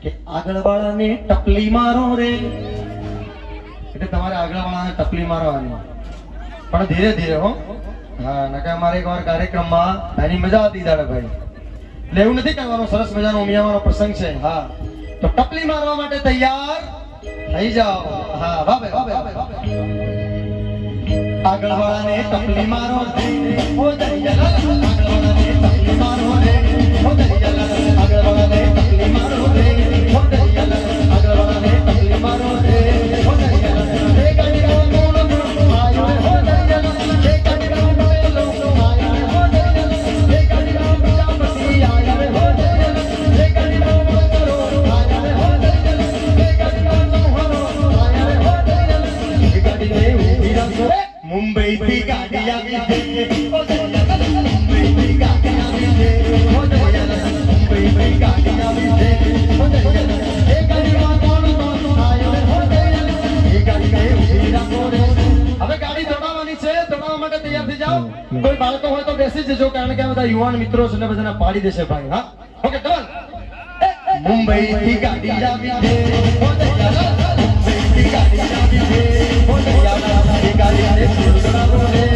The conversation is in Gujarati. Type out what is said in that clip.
કે આગળવાળાને ટપલી મારો રે, એટલે તમારે આગળવાળાને ટપલી મારવાની, પણ ધીરે ધીરે હો. હા, નકા અમારે એકવાર કાર્યક્રમમાં એની મજા હતી દાડે ભાઈ, એટલે એવું નથી કરવાનું. સરસ મજાનો ઉમિયાવાનો પ્રસંગ છે. હા, તો ટપલી મારવા માટે તૈયાર થઈ જાઓ. હા, વાહ ભાઈ, વાહ ભાઈ, વાહ ભાઈ. આગળવાળાને ટપલી મારો રે, હો દરિયા આગળવાળાને ટપલી મારો રે, હો દરિયા આગળવાળાને ટપલી મારો રે, હો દરિયા આગળવાળાને ટપલી મારો રે, હો દરિયા એ ગાડીનો કોણ આયો રે, હો દરિયા એ ગાડીનો પેલો આયો રે, હો દરિયા એ ગાડીનો પ્રજાપતિ આયો રે, હો દરિયા એ ગાડીનો મકરો આયો રે, હો દરિયા એ ગાડીનો ચૌહાણો આયો રે, હો દરિયા એ ગાડીને ઊભી રાખો રે. મુંબઈ થી ગાડી આવી છે, ઓ દરિયા મુંબઈ થી ગાડી આવી છે, ઓ દરિયા મુંબઈ થી ગાડી આવી છે, ઓ દરિયા એ ગાડીમાં કોણ આયો રે, ઓ દરિયા એ ગાડીને ઊભી રાખો રે. હવે ગાડી દોડાવવાની છે, દોડાવવા માટે તૈયાર થઈ જાઓ. કોઈ બાળકો હોય તો બેસી જજો, કારણ કે આ બધા યુવાન મિત્રો છે એટલે બધાને પાડી દેશે ભાઈ. હા, ઓકે ડન. મુંબઈ થી ગાડી આવી છે, ઓ દરિયા મુંબઈ થી ગાડી આવી છે, ઓ દરિયા એ ગાડીને દોડાવો રે.